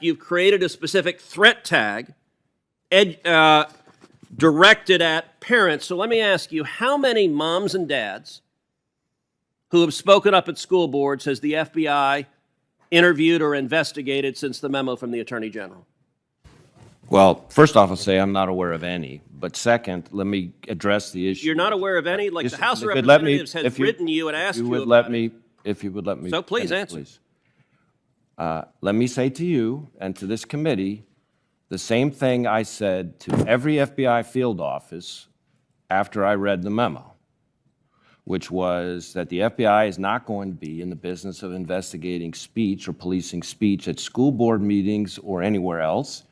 You've created a specific threat tag directed at parents. So let me ask you, how many moms and dads who have spoken up at school boards has the FBI interviewed or investigated since the memo from the Attorney General? Well, first off, I'll say I'm not aware of any. But second, let me address the issue. You're not aware of any? Like, Just, the House of if it let me- Representatives has if you- written you and asked if you would about let it. me, If you would let me. So please finish, answer. Please. Let me say to you and to this committee the same thing I said to every FBI field office after I read the memo, which was that the FBI is not going to be in the business of investigating speech or policing speech at school board meetings or anywhere else,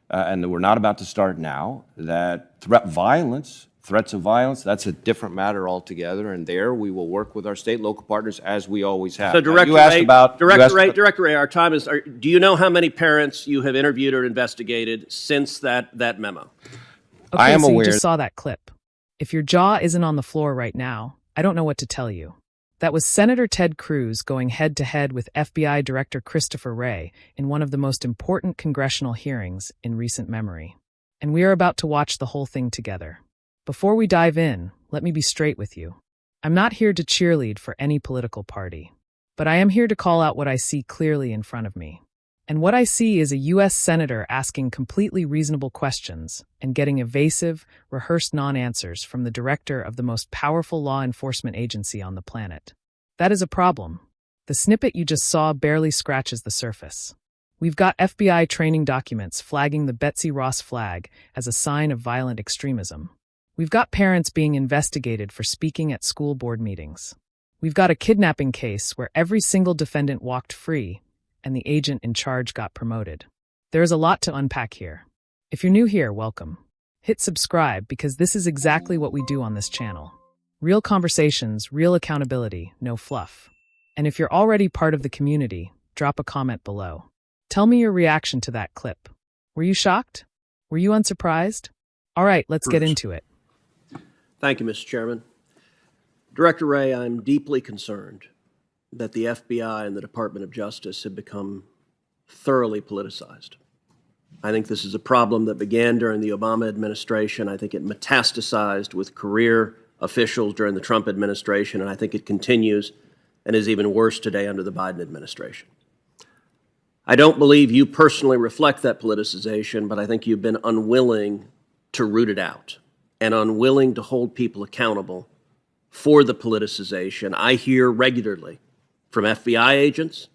and that we're not about to start now, that threats of violence, that's a different matter altogether, and there we will work with our state and local partners as we always have. So, Director Ray, our time is, do you know how many parents you have interviewed or investigated since that memo? Okay, I am so aware. you just saw that clip. If your jaw isn't on the floor right now, I don't know what to tell you. That was Senator Ted Cruz going head-to-head with FBI Director Christopher Wray in one of the most important congressional hearings in recent memory. And we are about to watch the whole thing together. Before we dive in, let me be straight with you. I'm not here to cheerlead for any political party, but I am here to call out what I see clearly in front of me. And what I see is a U.S. Senator asking completely reasonable questions and getting evasive, rehearsed non-answers from the director of the most powerful law enforcement agency on the planet. That is a problem. The snippet you just saw barely scratches the surface. We've got FBI training documents flagging the Betsy Ross flag as a sign of violent extremism. We've got parents being investigated for speaking at school board meetings. We've got a kidnapping case where every single defendant walked free and the agent in charge got promoted. There is a lot to unpack here. If you're new here, welcome. Hit subscribe because this is exactly what we do on this channel. Real conversations, real accountability, no fluff. And if you're already part of the community, drop a comment below. Tell me your reaction to that clip. Were you shocked? Were you unsurprised? All right, let's get into it. Thank you, Mr. Chairman. Director Wray, I'm deeply concerned that the FBI and the Department of Justice have become thoroughly politicized. I think this is a problem that began during the Obama administration. I think it metastasized with career officials during the Trump administration, and I think it continues and is even worse today under the Biden administration. I don't believe you personally reflect that politicization, but I think you've been unwilling to root it out and unwilling to hold people accountable for the politicization. I hear regularly from FBI agents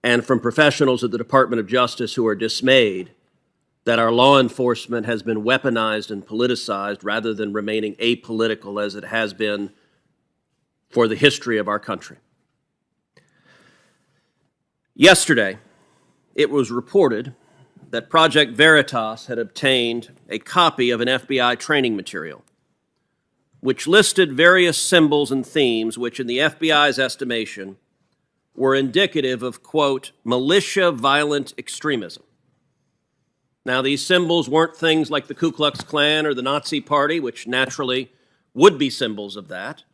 and from professionals at the Department of Justice who are dismayed that our law enforcement has been weaponized and politicized rather than remaining apolitical as it has been for the history of our country. Yesterday, it was reported that Project Veritas had obtained a copy of an FBI training material, which listed various symbols and themes which, in the FBI's estimation, were indicative of, quote, militia violent extremism. Now, these symbols weren't things like the Ku Klux Klan or the Nazi Party, which naturally would be symbols of that,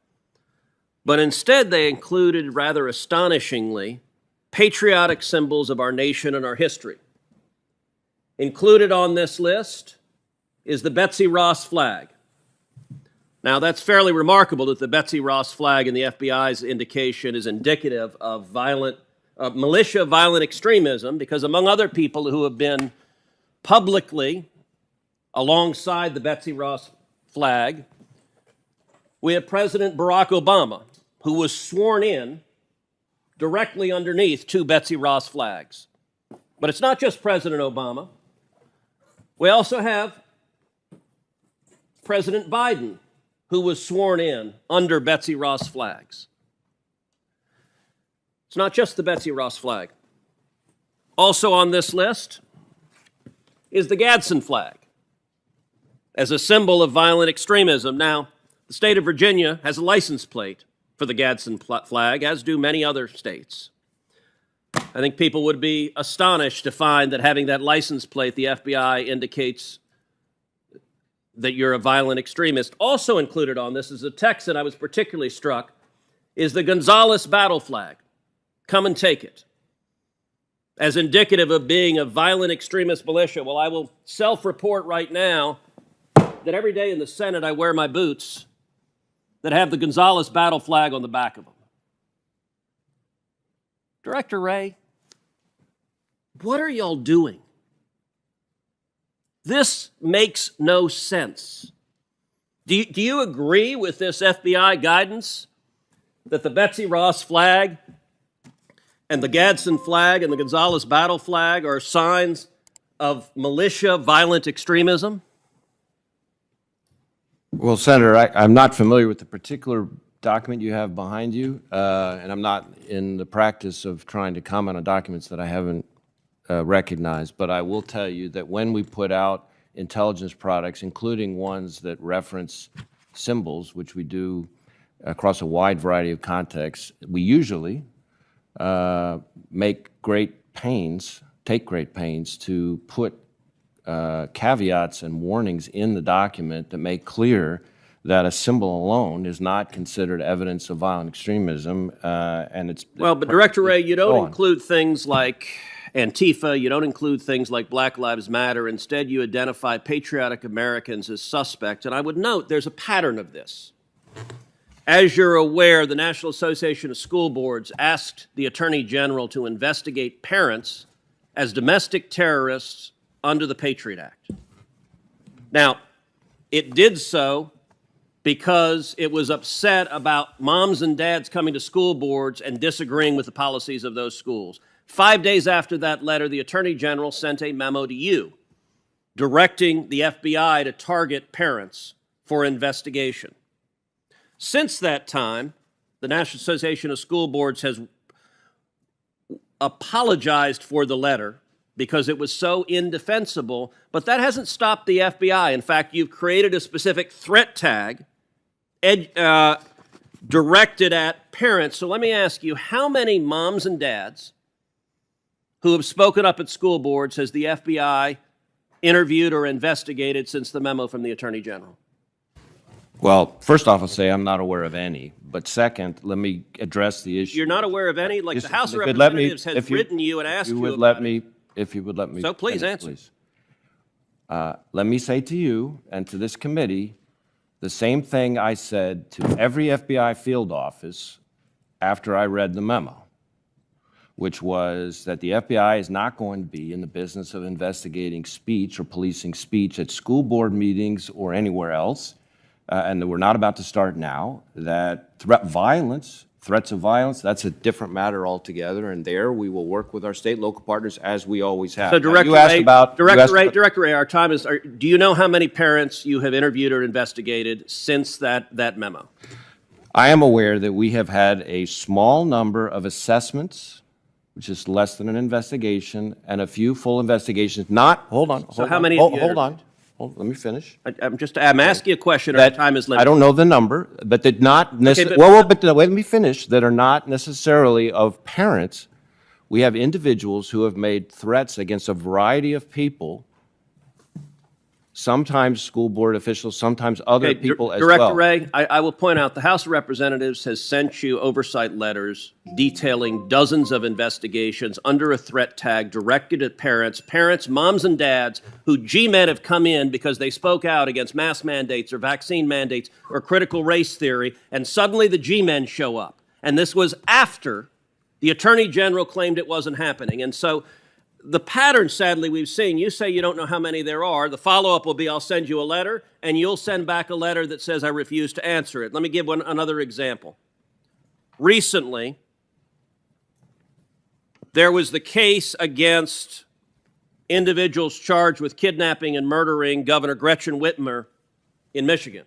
but instead they included, rather astonishingly, patriotic symbols of our nation and our history. Included on this list is the Betsy Ross flag. Now, that's fairly remarkable that the Betsy Ross flag in the FBI's indication is indicative of militia violent extremism, because among other people who have been publicly alongside the Betsy Ross flag, we have President Barack Obama, who was sworn in directly underneath two Betsy Ross flags. But it's not just President Obama. We also have President Biden, who was sworn in under Betsy Ross flags. It's not just the Betsy Ross flag. Also on this list is the Gadsden flag as a symbol of violent extremism. Now, the state of Virginia has a license plate for the Gadsden flag, as do many other states. I think people would be astonished to find that having that license plate, the FBI indicates that you're a violent extremist. Also included on this is a text that I was particularly struck, is the Gonzales battle flag. Come and take it. as indicative of being a violent extremist militia. Well, I will self-report right now that every day in the Senate I wear my boots that have the Gonzales battle flag on the back of them. Director Wray, what are y'all doing? This makes no sense. Do you agree with this FBI guidance that the Betsy Ross flag and the Gadsden flag and the Gonzales battle flag are signs of militia violent extremism? Well, Senator, I'm not familiar with the particular document you have behind you, and I'm not in the practice of trying to comment on documents that I haven't recognized, but I will tell you that when we put out intelligence products, including ones that reference symbols, which we do across a wide variety of contexts, we usually take great pains to put caveats and warnings in the document that make clear that a symbol alone is not considered evidence of violent extremism, and it's... Well, but Director Wray, you don't include things like Antifa, you don't include things like Black Lives Matter. Instead, you identify patriotic Americans as suspects, and I would note there's a pattern of this. As you're aware, the National Association of School Boards asked the Attorney General to investigate parents as domestic terrorists under the Patriot Act. Now, it did so because it was upset about moms and dads coming to school boards and disagreeing with the policies of those schools. 5 days after that letter, the Attorney General sent a memo to you directing the FBI to target parents for investigation. Since that time, the National Association of School Boards has apologized for the letter because it was so indefensible, but that hasn't stopped the FBI. In fact, you've created a specific threat tag directed at parents. So let me ask you, how many moms and dads who have spoken up at school boards has the FBI interviewed or investigated since the memo from the Attorney General? Well, first off, I'll say I'm not aware of any. But second, let me address the issue. You're not aware of any? Like Yes, the House of if you'd let me- Representatives has if you- written you and asked you you would about let it. me, If you would let me. So please finish, answer. Let me say to you and to this committee the same thing I said to every FBI field office after I read the memo, which was that the FBI is not going to be in the business of investigating speech or policing speech at school board meetings or anywhere else, and that we're not about to start now, that threats of violence, that's a different matter altogether, and there we will work with our state and local partners as we always have. So, Director Wray, our time is, do you know how many parents you have interviewed or investigated since that memo? I am aware that we have had a small number of assessments, which is less than an investigation, and a few full investigations. Hold on. How many have you Hold on. Let me finish. I'm asking a question, our time is limited. I don't know the number, but that not necessarily, let me finish, that are not necessarily of parents. We have individuals who have made threats against a variety of people, sometimes school board officials, sometimes other people as well. Director Wray, I will point out the House of Representatives has sent you oversight letters detailing dozens of investigations under a threat tag directed at parents, moms and dads, who G-men have come in because they spoke out against mask mandates or vaccine mandates or critical race theory, and suddenly the G-men show up. And this was after the Attorney General claimed it wasn't happening. And so the pattern, sadly, we've seen, you say you don't know how many there are. The follow-up will be I'll send you a letter, and you'll send back a letter that says I refuse to answer it. Let me give another example. Recently, there was the case against individuals charged with kidnapping and murdering Governor Gretchen Whitmer in Michigan.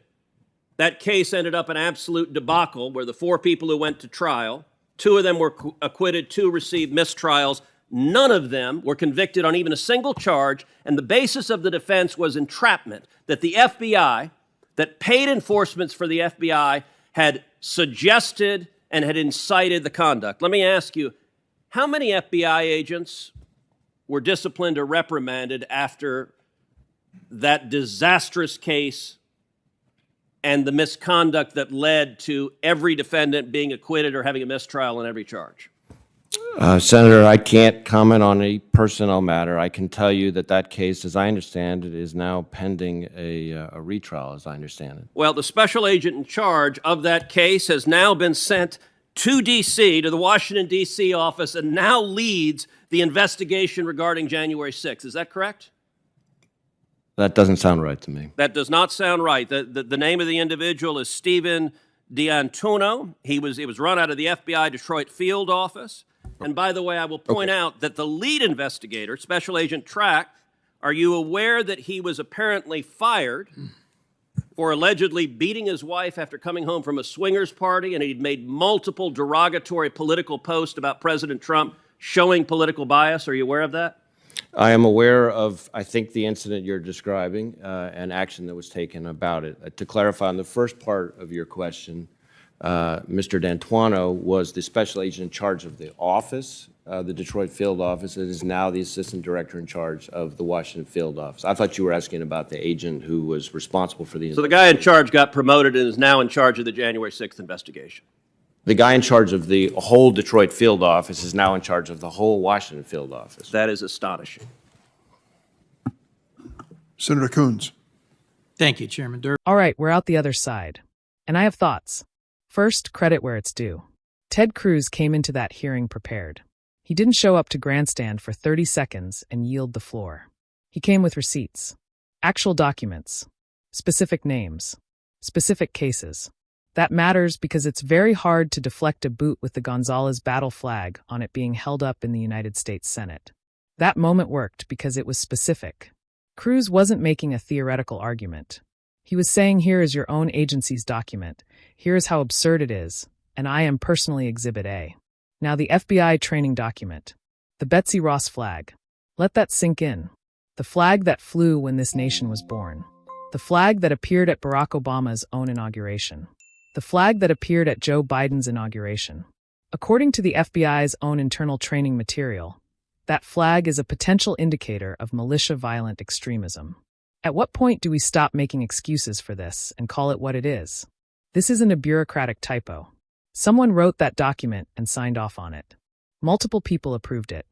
That case ended up an absolute debacle where the 4 people who went to trial, 2 of them were acquitted, 2 received mistrials. None of them were convicted on even a single charge, and the basis of the defense was entrapment, that the FBI, that paid enforcements for the FBI, had suggested and had incited the conduct. Let me ask you, how many FBI agents were disciplined or reprimanded after that disastrous case and the misconduct that led to every defendant being acquitted or having a mistrial on every charge? Senator, I can't comment on a personnel matter. I can tell you that that case, as I understand it, is now pending a retrial, as I understand it. Well, the special agent in charge of that case has now been sent to D.C., to the Washington, D.C. office, and now leads the investigation regarding January 6th. Is that correct? That doesn't sound right to me. That does not sound right. The name of the individual is Stephen D'Antuono. It was run out of the FBI Detroit field office. And by the way, I will point out that the lead investigator, Special Agent Track, are you aware that he was apparently fired for allegedly beating his wife after coming home from a swingers party, and he'd made multiple derogatory political posts about President Trump showing political bias? Are you aware of that? I am aware of, I think, the incident you're describing and action that was taken about it. To clarify on the first part of your question, Mr. D'Antuono was the special agent in charge of the office, the Detroit field office, and is now the assistant director in charge of the Washington field office. I thought you were asking about the agent who was responsible for the So the guy in charge got promoted and is now in charge of the January 6th investigation. The guy in charge of the whole Detroit field office is now in charge of the whole Washington field office. That is astonishing. Senator Coons. Thank you, Chairman Durbin. All right, we're out the other side. And I have thoughts. First, credit where it's due. Ted Cruz came into that hearing prepared. He didn't show up to grandstand for 30 seconds and yield the floor. He came with receipts, actual documents, specific names, specific cases. That matters because it's very hard to deflect a boot with the Gonzales battle flag on it being held up in the United States Senate. That moment worked because it was specific. Cruz wasn't making a theoretical argument. He was saying, here is your own agency's document, here is how absurd it is, and I am personally Exhibit A. Now the FBI training document, the Betsy Ross flag. Let that sink in. The flag that flew when this nation was born. The flag that appeared at Barack Obama's own inauguration. The flag that appeared at Joe Biden's inauguration. According to the FBI's own internal training material, that flag is a potential indicator of militia-violent extremism. At what point do we stop making excuses for this and call it what it is? This isn't a bureaucratic typo. Someone wrote that document and signed off on it. Multiple people approved it.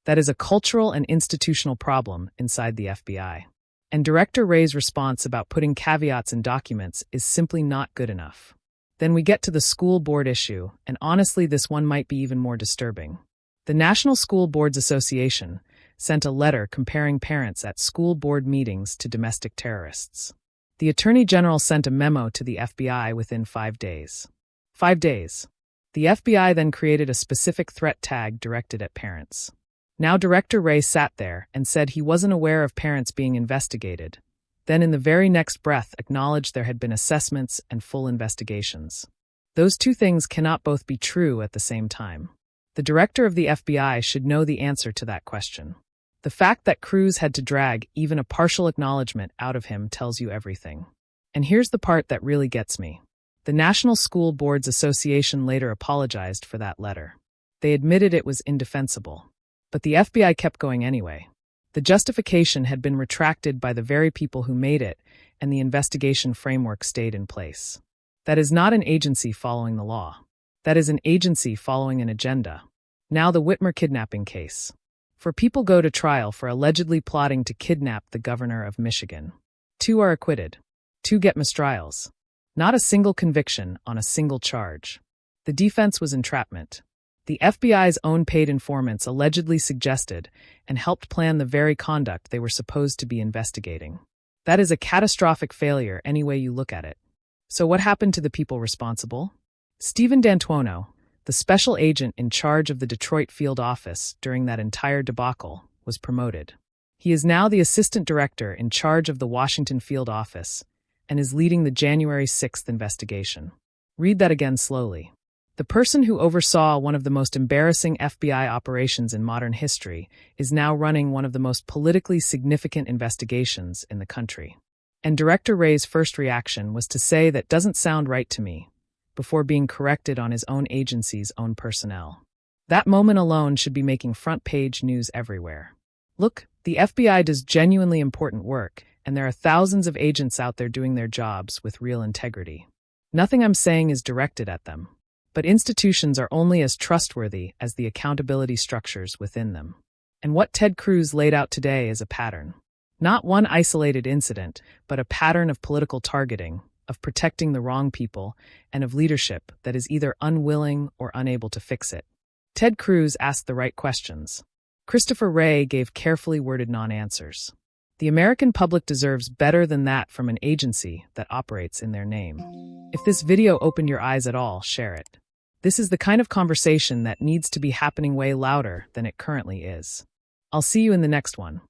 That is a cultural and institutional problem inside the FBI. And Director Wray's response about putting caveats in documents is simply not good enough. Then we get to the school board issue, and honestly this one might be even more disturbing. The National School Boards Association sent a letter comparing parents at school board meetings to domestic terrorists. The Attorney General sent a memo to the FBI within 5 days. 5 days. The FBI then created a specific threat tag directed at parents. Now Director Wray sat there and said he wasn't aware of parents being investigated, then in the very next breath acknowledged there had been assessments and full investigations. Those two things cannot both be true at the same time. The director of the FBI should know the answer to that question. The fact that Cruz had to drag even a partial acknowledgement out of him tells you everything. And here's the part that really gets me. The National School Boards Association later apologized for that letter. They admitted it was indefensible. But the FBI kept going anyway. The justification had been retracted by the very people who made it, and the investigation framework stayed in place. That is not an agency following the law. That is an agency following an agenda. Now the Whitmer kidnapping case. 4 people go to trial for allegedly plotting to kidnap the governor of Michigan. 2 are acquitted. 2 get mistrials. Not a single conviction on a single charge. The defense was entrapment. The FBI's own paid informants allegedly suggested and helped plan the very conduct they were supposed to be investigating. That is a catastrophic failure any way you look at it. So what happened to the people responsible? Stephen D'Antuono, the special agent in charge of the Detroit field office during that entire debacle, was promoted. He is now the assistant director in charge of the Washington field office and is leading the January 6th investigation. Read that again slowly. The person who oversaw one of the most embarrassing FBI operations in modern history is now running one of the most politically significant investigations in the country. And Director Wray's first reaction was to say that doesn't sound right to me, before being corrected on his own agency's own personnel. That moment alone should be making front-page news everywhere. Look, the FBI does genuinely important work, and there are thousands of agents out there doing their jobs with real integrity. Nothing I'm saying is directed at them. But institutions are only as trustworthy as the accountability structures within them. And what Ted Cruz laid out today is a pattern. Not one isolated incident, but a pattern of political targeting, of protecting the wrong people, and of leadership that is either unwilling or unable to fix it. Ted Cruz asked the right questions. Christopher Wray gave carefully worded non-answers. The American public deserves better than that from an agency that operates in their name. If this video opened your eyes at all, share it. This is the kind of conversation that needs to be happening way louder than it currently is. I'll see you in the next one.